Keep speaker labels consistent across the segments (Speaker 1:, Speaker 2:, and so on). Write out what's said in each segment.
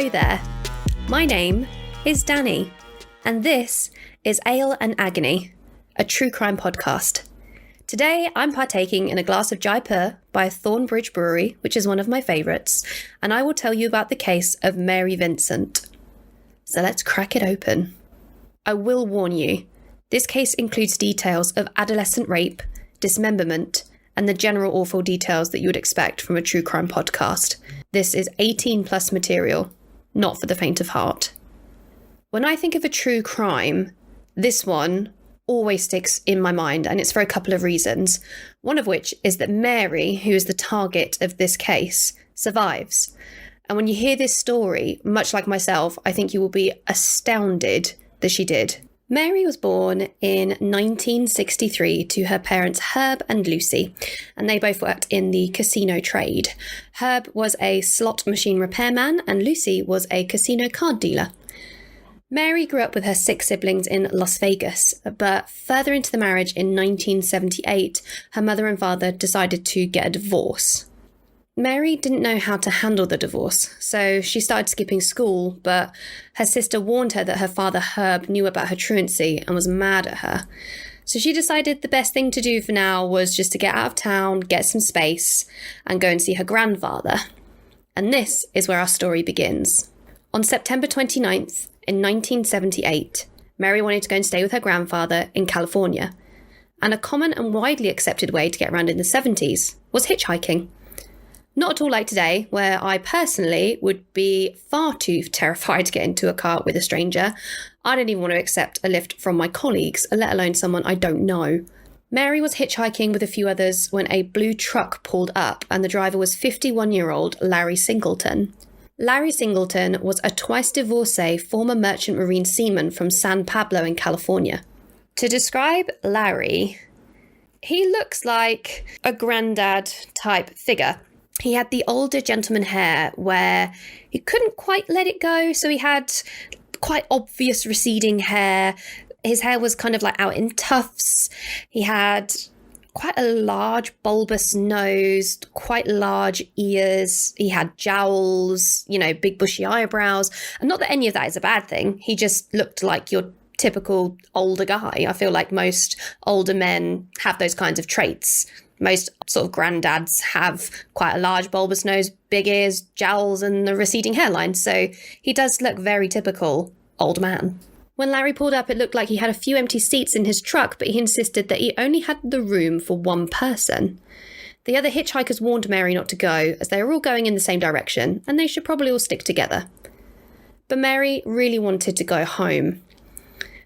Speaker 1: Hello there. My name is Danny, and this is Ale and Agony, a true crime podcast. Today, I'm partaking in a glass of Jaipur by Thornbridge Brewery, which is one of my favourites, and I will tell you about the case of Mary Vincent. So let's crack it open. I will warn you, this case includes details of adolescent rape, dismemberment, and the general awful details that you would expect from a true crime podcast. This is 18 plus material, not for the faint of heart. When I think of a true crime, this one always sticks in my mind, and it's for a couple of reasons. One of which is that Mary, who is the target of this case, survives. And when you hear this story, much like myself, I think you will be astounded that she did. Mary was born in 1963 to her parents Herb and Lucy, and they both worked in the casino trade. Herb was a slot machine repairman and Lucy was a casino card dealer. Mary grew up with her 6 siblings in Las Vegas, but further into the marriage in 1978, her mother and father decided to get a divorce. Mary didn't know how to handle the divorce, so she started skipping school, but her sister warned her that her father Herb knew about her truancy and was mad at her. So she decided the best thing to do for now was just to get out of town, get some space, and go and see her grandfather. And this is where our story begins. On September 29th, in 1978, Mary wanted to go and stay with her grandfather in California. And a common and widely accepted way to get around in the 70s was hitchhiking. Not at all like today, where I personally would be far too terrified to get into a car with a stranger. I don't even want to accept a lift from my colleagues, let alone someone I don't know. Mary was hitchhiking with a few others when a blue truck pulled up, and the driver was 51-year-old Larry Singleton. Larry Singleton was a twice-divorcee former merchant marine seaman from San Pablo in California. To describe Larry, he looks like a granddad type figure. He had the older gentleman hair where he couldn't quite let it go, so he had quite obvious receding hair. His hair was kind of like out in tufts. He had quite a large bulbous nose, quite large ears. He had jowls, big bushy eyebrows. And not that any of that is a bad thing. He just looked like your typical older guy. I feel like most older men have those kinds of traits. Most sort of granddads have quite a large bulbous nose, big ears, jowls, and a receding hairline. So he does look very typical old man. When Larry pulled up, it looked like he had a few empty seats in his truck, but he insisted that he only had the room for one person. The other hitchhikers warned Mary not to go, as they were all going in the same direction, and they should probably all stick together. But Mary really wanted to go home.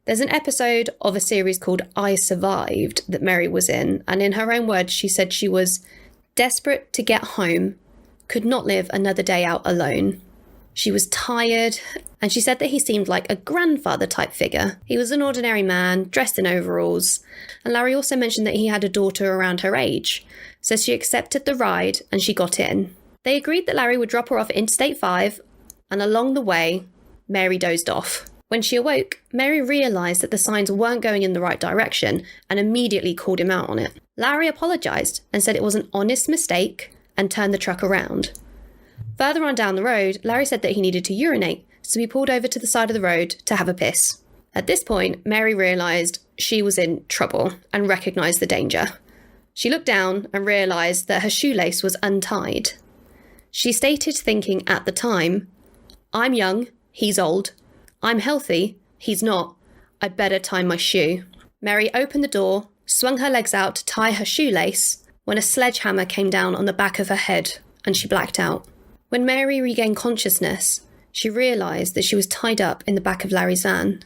Speaker 1: There's an episode of a series called I Survived that Mary was in, and in her own words, she said she was desperate to get home, could not live another day out alone. She was tired, and she said that he seemed like a grandfather type figure. He was an ordinary man, dressed in overalls, and Larry also mentioned that he had a daughter around her age, so she accepted the ride and she got in. They agreed that Larry would drop her off at Interstate 5, and along the way, Mary dozed off. When she awoke, Mary realised that the signs weren't going in the right direction and immediately called him out on it. Larry apologised and said it was an honest mistake and turned the truck around. Further on down the road, Larry said that he needed to urinate, so he pulled over to the side of the road to have a piss. At this point, Mary realised she was in trouble and recognised the danger. She looked down and realised that her shoelace was untied. She stated thinking at the time, "I'm young, he's old. I'm healthy, he's not. I'd better tie my shoe." Mary opened the door, swung her legs out to tie her shoelace, when a sledgehammer came down on the back of her head and she blacked out. When Mary regained consciousness, she realised that she was tied up in the back of Larry's van.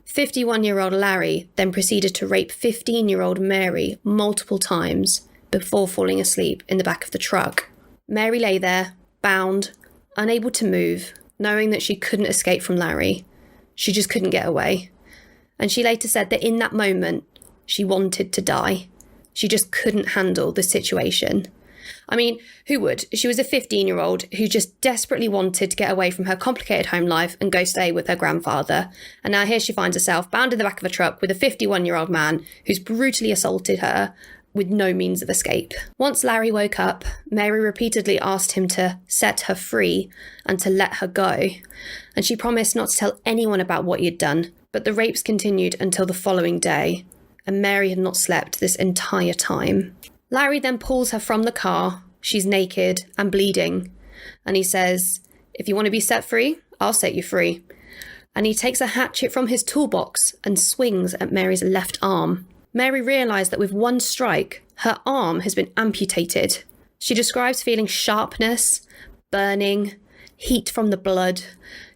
Speaker 1: 51-year-old Larry then proceeded to rape 15-year-old Mary multiple times before falling asleep in the back of the truck. Mary lay there, bound, unable to move, knowing that she couldn't escape from Larry. She just couldn't get away. And she later said that in that moment, she wanted to die. She just couldn't handle the situation. I mean, who would? She was a 15-year-old who just desperately wanted to get away from her complicated home life and go stay with her grandfather. And now here she finds herself bound in the back of a truck with a 51-year-old man who's brutally assaulted her, with no means of escape. Once Larry woke up, Mary repeatedly asked him to set her free and to let her go, and she promised not to tell anyone about what he had done. But the rapes continued until the following day, and Mary had not slept this entire time. Larry then pulls her from the car. She's naked and bleeding, and he says, "If you want to be set free, I'll set you free." And he takes a hatchet from his toolbox and swings at Mary's left arm. Mary realised that with one strike, her arm has been amputated. She describes feeling sharpness, burning, heat from the blood.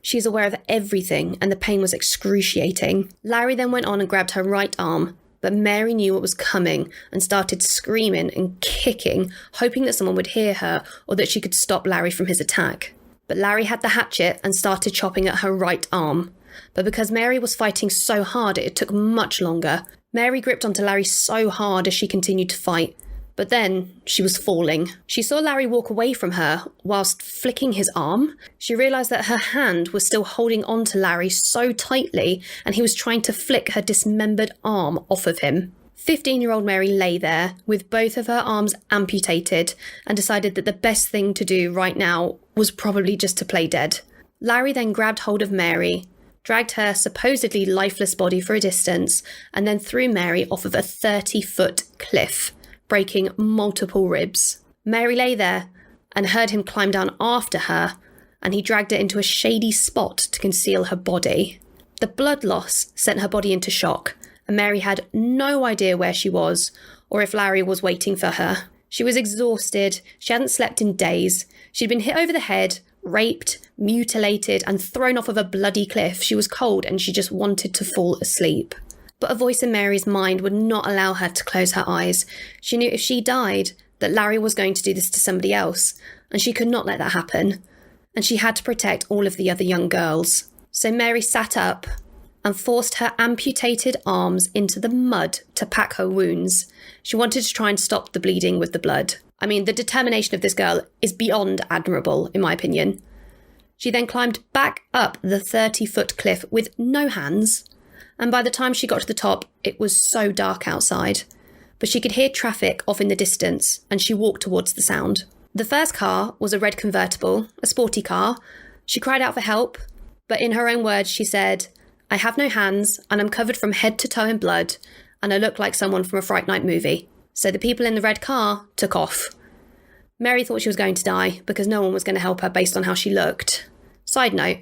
Speaker 1: She is aware of everything, and the pain was excruciating. Larry then went on and grabbed her right arm, but Mary knew what was coming and started screaming and kicking, hoping that someone would hear her or that she could stop Larry from his attack. But Larry had the hatchet and started chopping at her right arm. But because Mary was fighting so hard, it took much longer. Mary gripped onto Larry so hard as she continued to fight. But then she was falling. She saw Larry walk away from her whilst flicking his arm. She realised that her hand was still holding on to Larry so tightly, and he was trying to flick her dismembered arm off of him. 15-year-old Mary lay there with both of her arms amputated and decided that the best thing to do right now was probably just to play dead. Larry then grabbed hold of Mary, dragged her supposedly lifeless body for a distance, and then threw Mary off of a 30-foot cliff, breaking multiple ribs. Mary lay there and heard him climb down after her, and he dragged her into a shady spot to conceal her body. The blood loss sent her body into shock, and Mary had no idea where she was or if Larry was waiting for her. She was exhausted. She hadn't slept in days. She'd been hit over the head, raped, mutilated, and thrown off of a bloody cliff. She was cold and she just wanted to fall asleep. But a voice in Mary's mind would not allow her to close her eyes. She knew if she died, that Larry was going to do this to somebody else, and she could not let that happen. And she had to protect all of the other young girls. So Mary sat up and forced her amputated arms into the mud to pack her wounds. She wanted to try and stop the bleeding with the blood. I mean, the determination of this girl is beyond admirable, in my opinion. She then climbed back up the 30-foot cliff with no hands, and by the time she got to the top, it was so dark outside. But she could hear traffic off in the distance, and she walked towards the sound. The first car was a red convertible, a sporty car. She cried out for help, but in her own words, she said, "I have no hands, and I'm covered from head to toe in blood, and I look like someone from a Fright Night movie." So the people in the red car took off. Mary thought she was going to die because no one was going to help her based on how she looked. Side note,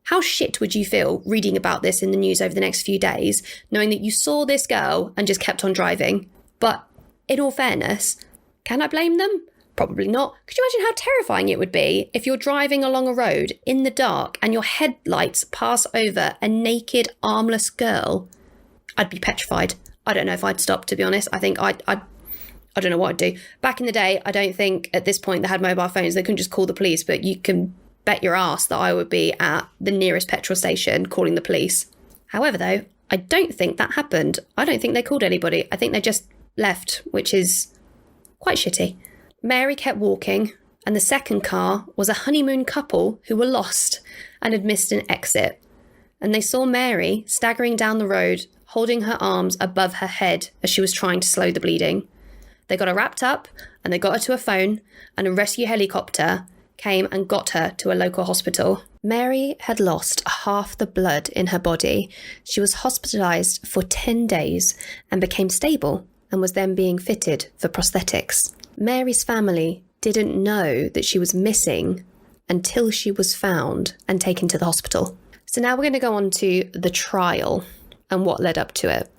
Speaker 1: how shit would you feel reading about this in the news over the next few days, knowing that you saw this girl and just kept on driving? But in all fairness, can I blame them? Probably not. Could you imagine how terrifying it would be if you're driving along a road in the dark and your headlights pass over a naked, armless girl? I'd be petrified. I don't know if I'd stop, to be honest. I think I don't know what I'd do. Back in the day, I don't think at this point they had mobile phones. They couldn't just call the police, but you can bet your ass that I would be at the nearest petrol station calling the police. However, though, I don't think that happened. I don't think they called anybody. I think they just left, which is quite shitty. Mary kept walking, and the second car was a honeymoon couple who were lost and had missed an exit. And they saw Mary staggering down the road, holding her arms above her head as she was trying to slow the bleeding. They got her wrapped up, and they got her to a phone, and a rescue helicopter came and got her to a local hospital. Mary had lost half the blood in her body. She was hospitalised for 10 days and became stable and was then being fitted for prosthetics. Mary's family didn't know that she was missing until she was found and taken to the hospital. So now we're going to go on to the trial and what led up to it.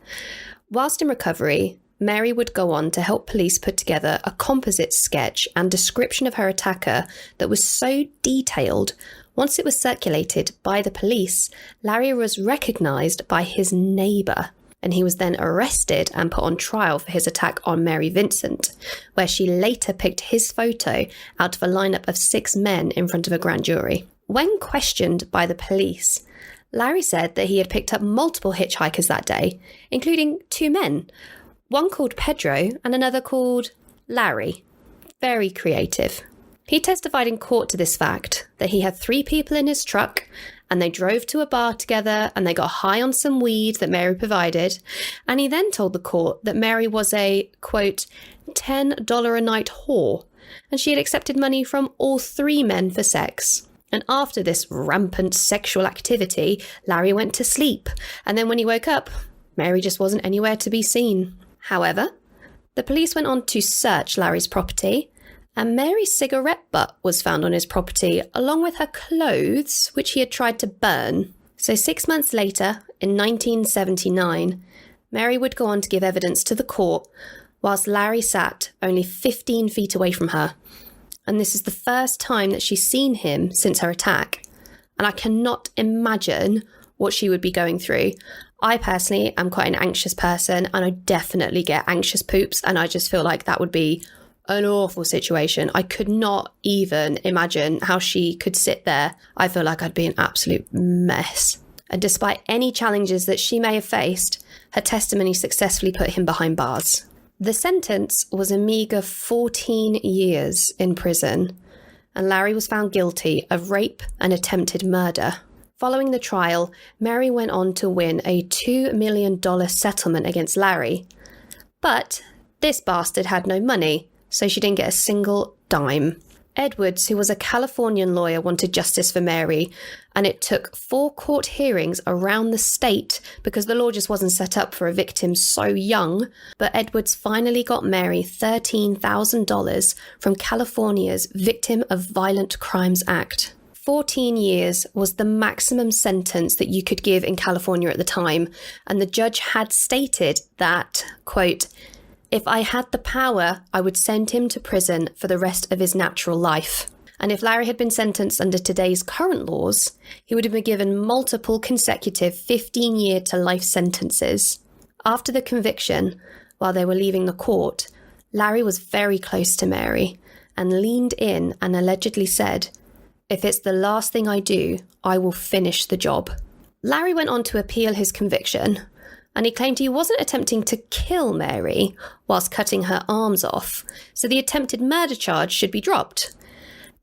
Speaker 1: Whilst in recovery, Mary would go on to help police put together a composite sketch and description of her attacker that was so detailed. Once it was circulated by the police, Larry was recognised by his neighbour, and he was then arrested and put on trial for his attack on Mary Vincent, where she later picked his photo out of a lineup of 6 men in front of a grand jury. When questioned by the police, Larry said that he had picked up multiple hitchhikers that day, including 2 men, one called Pedro and another called Larry. Very creative. He testified in court to this fact, that he had 3 people in his truck and they drove to a bar together and they got high on some weed that Mary provided. And he then told the court that Mary was a, quote, $10 a night whore, and she had accepted money from all three men for sex. And after this rampant sexual activity, Larry went to sleep. And then when he woke up, Mary just wasn't anywhere to be seen. However, the police went on to search Larry's property, and Mary's cigarette butt was found on his property, along with her clothes, which he had tried to burn. So 6 months later, in 1979, Mary would go on to give evidence to the court, whilst Larry sat only 15 feet away from her. And this is the first time that she's seen him since her attack. And I cannot imagine what she would be going through. I personally am quite an anxious person, and I definitely get anxious poops, and I just feel like that would be an awful situation. I could not even imagine how she could sit there. I feel like I'd be an absolute mess. And despite any challenges that she may have faced, her testimony successfully put him behind bars. The sentence was a meagre 14 years in prison, and Larry was found guilty of rape and attempted murder. Following the trial, Mary went on to win a $2 million settlement against Larry. But this bastard had no money, so she didn't get a single dime. Edwards, who was a Californian lawyer, wanted justice for Mary, and it took 4 court hearings around the state because the law just wasn't set up for a victim so young. But Edwards finally got Mary $13,000 from California's Victim of Violent Crimes Act. 14 years was the maximum sentence that you could give in California at the time, and the judge had stated that, quote, "If I had the power, I would send him to prison for the rest of his natural life." And if Larry had been sentenced under today's current laws, he would have been given multiple consecutive 15-year to life sentences. After the conviction, while they were leaving the court, Larry was very close to Mary and leaned in and allegedly said, "If it's the last thing I do, I will finish the job." Larry went on to appeal his conviction, and he claimed he wasn't attempting to kill Mary whilst cutting her arms off, so the attempted murder charge should be dropped.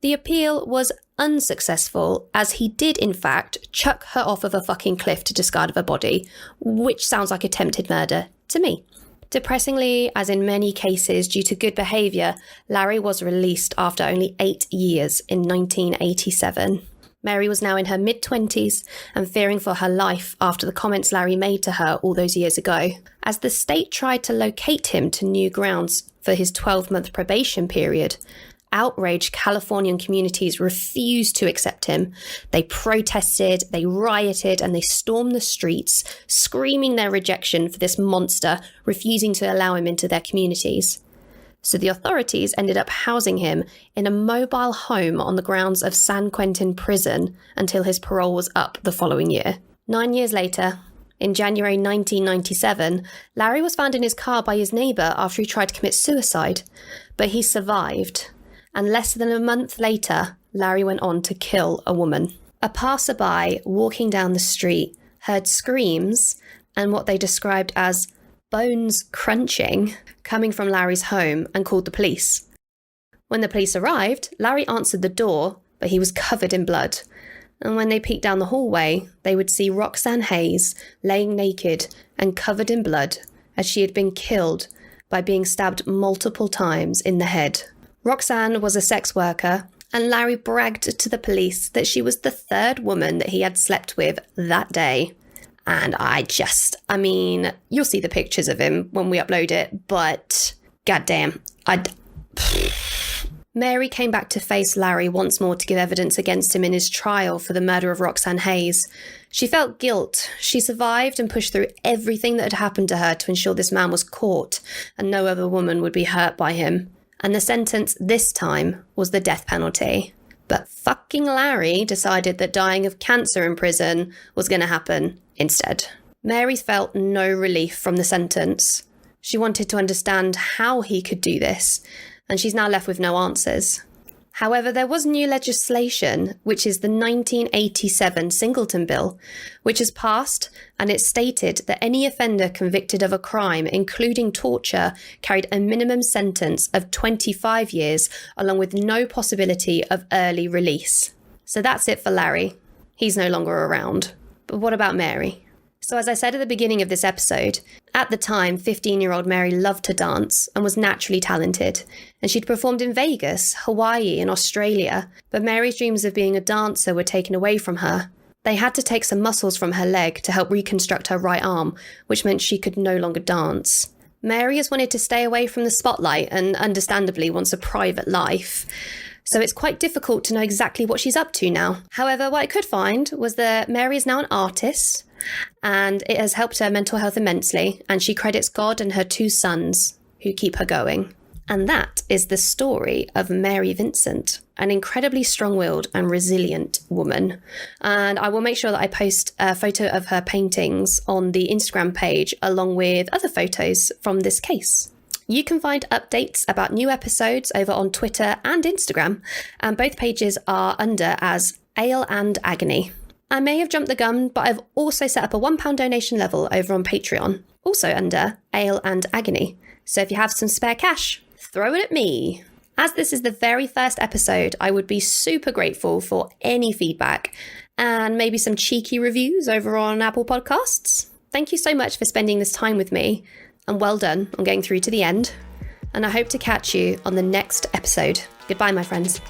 Speaker 1: The appeal was unsuccessful, as he did in fact chuck her off of a fucking cliff to discard of her body, which sounds like attempted murder to me. Depressingly, as in many cases due to good behaviour, Larry was released after only 8 years in 1987. Mary was now in her mid-20s and fearing for her life after the comments Larry made to her all those years ago. As the state tried to locate him to new grounds for his 12-month probation period, outraged Californian communities refused to accept him. They protested, they rioted, and they stormed the streets, screaming their rejection for this monster, refusing to allow him into their communities. So the authorities ended up housing him in a mobile home on the grounds of San Quentin Prison until his parole was up the following year. 9 years later, in January 1997, Larry was found in his car by his neighbour after he tried to commit suicide, but he survived. And less than a month later, Larry went on to kill a woman. A passerby walking down the street heard screams and what they described as bones crunching coming from Larry's home and called the police. When the police arrived, Larry answered the door, but he was covered in blood. And when they peeked down the hallway, they would see Roxanne Hayes laying naked and covered in blood as she had been killed by being stabbed multiple times in the head. Roxanne was a sex worker, and Larry bragged to the police that she was the 3rd woman that he had slept with that day. And I mean, you'll see the pictures of him when we upload it, but goddamn, Mary came back to face Larry once more to give evidence against him in his trial for the murder of Roxanne Hayes. She felt guilt. She survived and pushed through everything that had happened to her to ensure this man was caught and no other woman would be hurt by him. And the sentence this time was the death penalty. But fucking Larry decided that dying of cancer in prison was going to happen instead. Mary felt no relief from the sentence. She wanted to understand how he could do this, and she's now left with no answers. However, there was new legislation, which is the 1987 Singleton Bill, which has passed, and it stated that any offender convicted of a crime, including torture, carried a minimum sentence of 25 years, along with no possibility of early release. So that's it for Larry. he's no longer around. But what about Mary? So as I said at the beginning of this episode, at the time, 15-year-old Mary loved to dance and was naturally talented. And she'd performed in Vegas, Hawaii, and Australia. But Mary's dreams of being a dancer were taken away from her. They had to take some muscles from her leg to help reconstruct her right arm, which meant she could no longer dance. Mary has wanted to stay away from the spotlight and understandably wants a private life. So it's quite difficult to know exactly what she's up to now. However, what I could find was that Mary is now an artist and it has helped her mental health immensely, and she credits God and her 2 sons who keep her going. And that is the story of Mary Vincent, an incredibly strong-willed and resilient woman. And I will make sure that I post a photo of her paintings on the Instagram page along with other photos from this case. You can find updates about new episodes over on Twitter and Instagram, and both pages are under as Ale and Agony. I may have jumped the gun, but I've also set up a £1 donation level over on Patreon, also under Ale and Agony. So if you have some spare cash, throw it at me. As this is the very first episode, I would be super grateful for any feedback and maybe some cheeky reviews over on Apple Podcasts. Thank you so much for spending this time with me, and well done on getting through to the end. And I hope to catch you on the next episode. Goodbye, my friends.